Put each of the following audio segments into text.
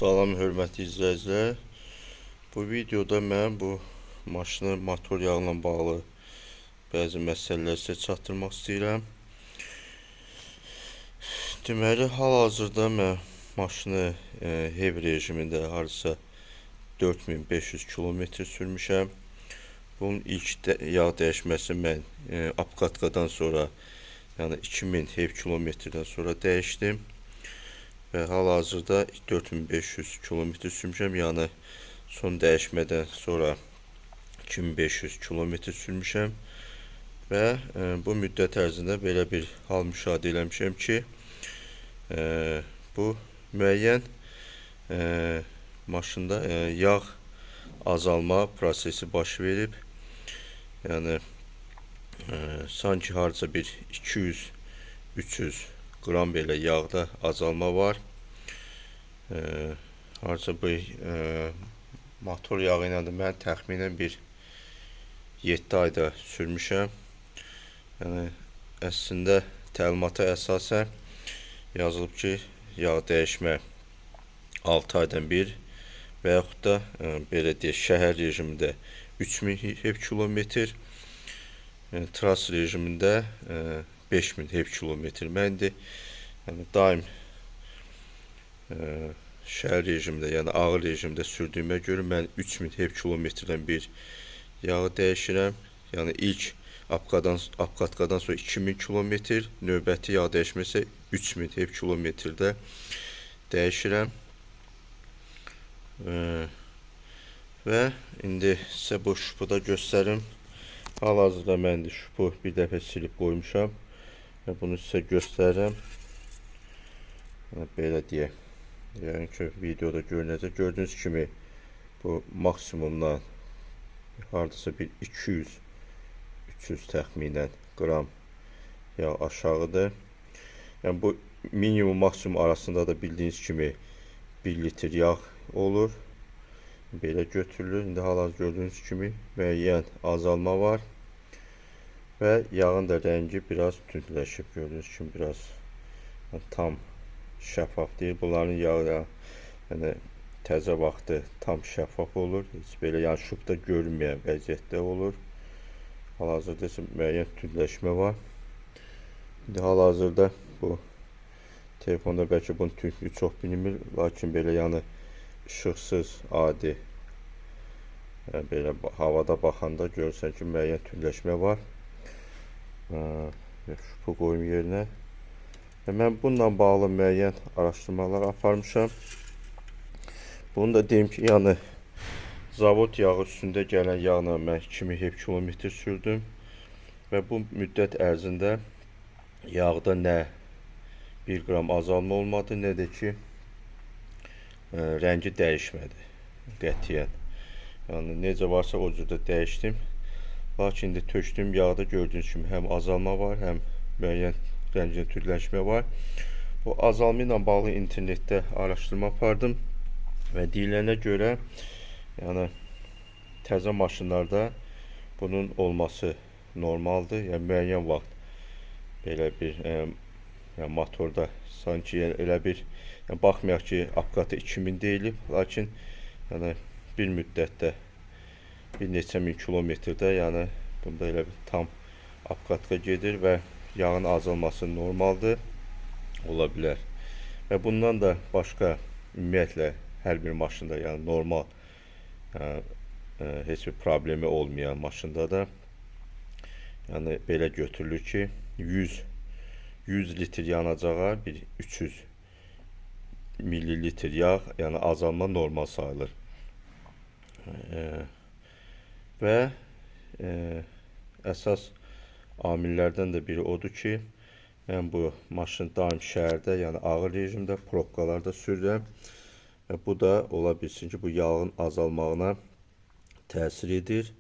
Salam hörmətli izləyicilər. Bu videoda mən bu maşının motor yağı ilə bağlı bəzi məsələləri sizə çatdırmaq istəyirəm. Deməli, hal-hazırda mən maşını hev rejimində hardasa 4500 kilometr sürmüşəm. Bunun ilk yağ dəyişməsi mən apkatkadan sonra, yəni 2000 hev kilometrdən sonra dəyişdim. Və hal-hazırda 4500 kilometr sürmüşəm, yəni son dəyişmədən sonra 2500 kilometr sürmüşəm və bu müddət ərzində belə bir hal müşahidə eləmişəm ki, bu müəyyən maşında yağ azalma prosesi baş verib. Yəni sanki harca bir 200-300 qram belə yağda azalma var. Harca bu motor yağı ilə də mən təxminən bir 7 ayda sürmüşəm. Yəni əslində təlimata əsasən yazılıb ki, yağ dəyişmə 6 aydan bir və yaxud da belə deyək, şəhər rejimində 3000 hev kilometr, tras rejimində 5000 hev kilometr. Mən də yəni daim şəhər rejimində, yəni ağır rejimdə sürdüyümə görə mən 3000 hev kilometrdən bir yağı dəyişirəm. Yəni ilk apkatkadan sonra 2000 kilometr, növbəti yağ dəyişmə isə 3000 hev kilometrdə dəyişirəm. Və indi sizə bu şupu da göstərim. Hal-hazırda mən də şupu bir dəfə silib qoymuşam. Və bunu sizə göstərirəm. Belə deyək. Yəni ki, videoda görünəcək. Gördüyünüz kimi bu maksimumdan hardasa bir 200-300 təxminən qram yağ aşağıdır. Yəni bu minimum maksimum arasında da bildiyiniz kimi 1 litr yağ olur. Belə götürülür. İndi hal-hazırda gördüyünüz kimi müəyyən azalma var. Və yağın da rəngi biraz tündləşib. Gördüyünüz kimi biraz tam şəffaf deyil. Bunların yağı yəni təzə vaxtı tam şəffaf olur. Heç belə yəni şubda görünməyən vəziyyətdə olur. Hal-hazırda isə müəyyən tündləşmə var. İndi hal-hazırda bu telefonda bəlkə bunun tündlüyü çox bilinmir. Lakin belə yəni işıqsız, adi belə havada baxanda görürsən ki, müəyyən tündləşmə var. Şupu qoyum yerinə. Mən bununla bağlı müəyyən araşdırmalar aparmışam. Bunu da deyim ki, yəni zavod yağı üstündə gələn yağla mən 2000 hev kilometr sürdüm və bu müddət ərzində yağda nə 1 qram azalma olmadı, nə də ki rəngi dəyişmədi qətiyyən. Yəni necə varsa o cürdə dəyişdim. Lakin indi tökdüyüm yağda gördüyünüz kimi həm azalma var, həm müəyyən rəngin tündləşmə var. Bu azalma ilə bağlı internetdə araşdırma apardım və deyilənə görə yəni təzə maşınlarda bunun olması normaldır. Yəni müəyyən vaxt belə bir yəni motorda sanki elə bir baxmayaq ki, apkatı 2000 deyilib, lakin yəni bir müddətdə bir neçə min kilometrdə yəni bunda elə bir tam apkatka gedir və yağın azalması normaldır, ola bilər. Və bundan da başqa ümumiyyətlə hər bir maşında yəni normal heç bir problemi olmayan maşında da yəni belə götürülür ki 100 litr yanacağa bir 300 millilitr yağ yəni azalma normal sayılır. Və əsas amillərdən də biri odur ki, mən bu maşın daim şəhərdə, yəni ağır rejimdə, probkalarda sürürəm və bu da ola bilsin ki, bu yağın azalmağına təsir edir.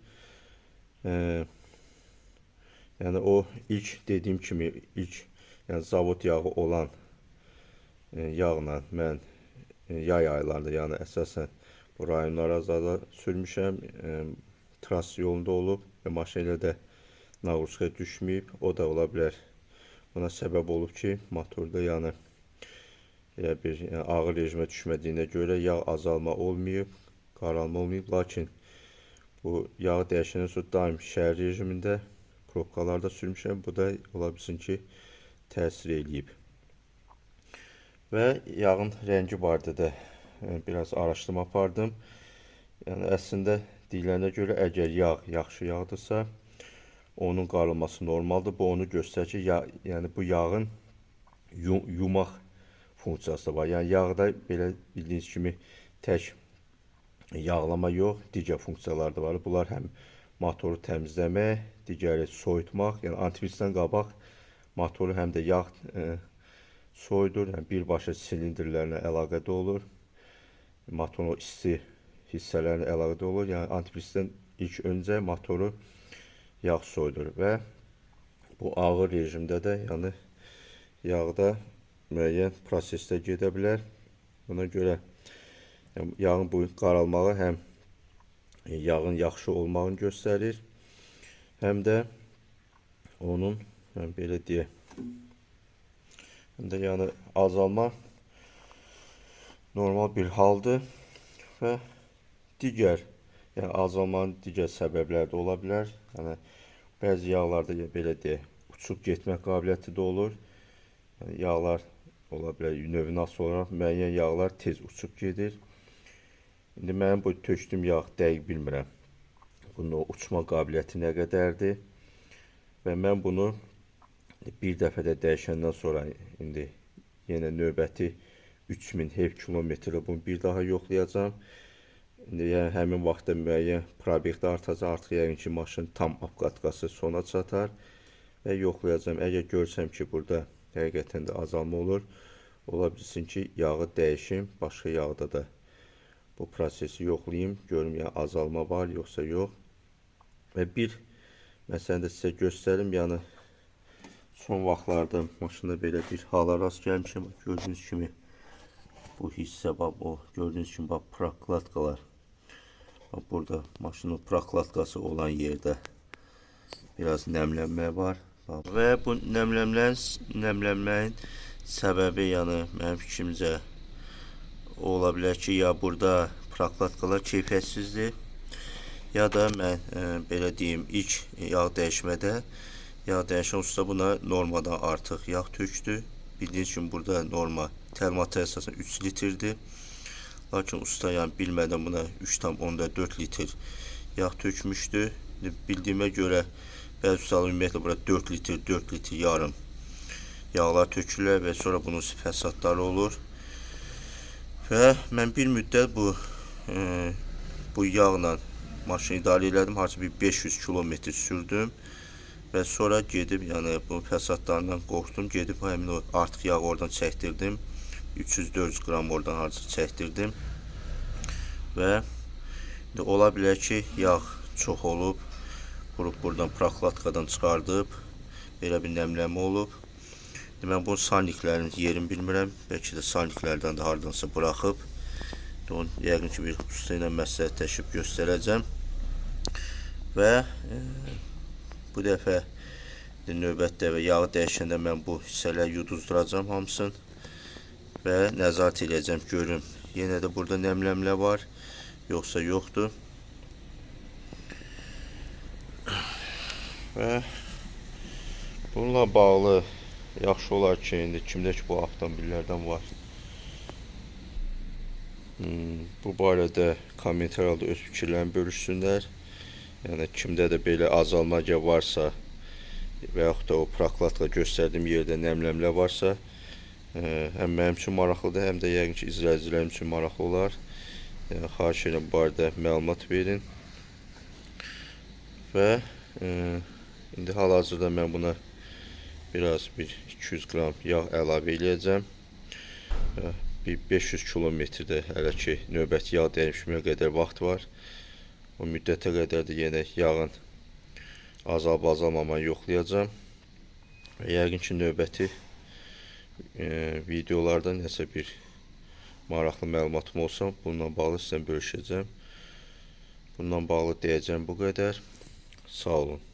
Yəni o ilk dediyim kimi, ilk yəni zavod yağı olan yağla mən yay aylarında, yəni əsasən bu rayonlara zada sürmüşəm. Tras yolunda olub və maşın elə də nağruşkaya düşməyib. O da ola bilər. Buna səbəb olub ki, motorda yəni elə bir ağır rejimə düşmədiyinə görə yağ azalma olmayıb, qaralma olmayıb. Lakin bu yağı dəyişəndən sonra daim şəhər rejimində probkalarda sürmüşəm. Bu da ola bilsin ki, təsir eləyib. Və yağın rəngi barədə də biraz araşdırma apardım. Yəni əslində deyiləndə görə əgər yağ yaxşı yağdırsa, onun qaralması normaldır. Bu onu göstərir ki, yəni bu yağın yumaq funksiyası da var. Yəni yağda belə bildiyiniz kimi tək yağlama yox, digər funksiyalar da var. Bunlar həm motoru təmizləmək, digəri soyutmaq, yəni antifrizdən qabaq motoru həm də yağ soyudur, yəni birbaşa silindrlərlə əlaqədə olur. Motorun isti hissələrlə əlaqədə olur. Yəni antifrizdən ilk öncə motoru yağ soyudur və bu ağır rejimdə də, yəni yağda müəyyən prosesdə gedə bilər. Buna görə yağın bu qaralmağı həm yağın yaxşı olmağını göstərir, həm də onun, belə deyək, həm də yəni azalma normal bir haldır və digər, yəni azalmanın digər səbəbləri də ola bilər. Yəni bəzi yağlarda belə deyək, uçub getmək qabiliyyəti də olur. Yəni yağlar ola bilər, növünə asılı olaraq müəyyən yağlar tez uçub gedir. İndi mənim bu tökdüyüm yağ dəqiq bilmirəm. Bunun o uçma qabiliyyəti nə qədərdir. Və mən bunu bir dəfədə dəyişəndən sonra indi yenə növbəti 3000 hektar kilometrə bunu bir daha yoxlayacağam. İndi yəni həmin vaxtda müəyyən probek də artacaq. Artıq yəqin ki, maşın tam obqatkası sona çatar və yoxlayacağam. Əgər görsəm ki, burada həqiqətən də azalma olur, ola bilsin ki, yağı dəyişim, başqa yağda da bu prosesi yoxlayayım, görüm ya azalma var, yoxsa yox. Və bir məsələni də sizə göstərim, yəni son vaxtlarda maşında belə bir hala rast gəlmişim. Gördüyünüz kimi bu hissə, o gördüyünüz kimi prokladkalar. Burada maşının prokladkası olan yerdə biraz nəmlənmə var. Və bu nəmlənməyin səbəbi, yəni mənim fikrimcə ola bilər ki, ya burada prokladkalar keyfiyyətsizdir, ya da mən belə deyim, ilk yağ dəyişmədə yağ dəyişən usta buna normadan artıq yağ tökdü. Bildiyiniz kimi burada norma təlimatə əsasən 3 litrdir. Lakin usta yəni bilmədən buna 3,4 litr yağ tökmüşdü. Bildiyimə görə bəzi ustalar ümumiyyətlə bura 4 litr yarım yağlar tökürlər və sonra bunun fəsadları olur. Və mən bir müddət bu yağla maşını idarə elədim, harca bir 500 kilometr sürdüm və sonra gedib, yəni bu fəsadlarından qorxdum, gedib həmin o artıq yağı oradan çəkdirdim, 300-400 qram oradan harca çəkdirdim və ola bilər ki, yağ çox olub, buradan prokladkadan çıxardıb, belə bir nəmlənmə olub. Mən bunun salniklərin yerini bilmirəm, bəlkə də salniklərdən də haradansa buraxıb. Onu yəqin ki, bir usta ilə məsləhətləşib göstərəcəm. Və bu dəfə növbətdə və yağı dəyişəndə mən bu hissələri yuduzduracam hamısını və nəzarət edəcəm, görüm. Yenə də burada nəmlənmə var, yoxsa yoxdur. Və bununla bağlı yaxşı olar ki, indi kimdə ki bu avtomobillərdən var, bu barədə kommentarlarda öz fikirlərini bölüşsünlər. Yəni kimdə də belə azalma varsa və yaxud da o prokladka göstərdiyim yerdə nəmlənmə varsa, həm mənim üçün maraqlıdır, həm də yəqin ki, izləyicilərim üçün maraqlı olar. Xahiş edirəm, bu barədə məlumat verin. Və indi hal-hazırda mən buna biraz bir 200 qram yağ əlavə eləyəcəm. Bir 500 kilometrdə hələ ki növbəti yağ dəyişməyə qədər vaxt var. O müddətə qədər də yenə yağın azalıb-azalmamanı yoxlayacam. Və yəqin ki növbəti videolarda nəsə bir maraqlı məlumatım olsa, bununla bağlı sizlə bölüşəcəm. Bununla bağlı deyəcəm bu qədər. Sağ olun.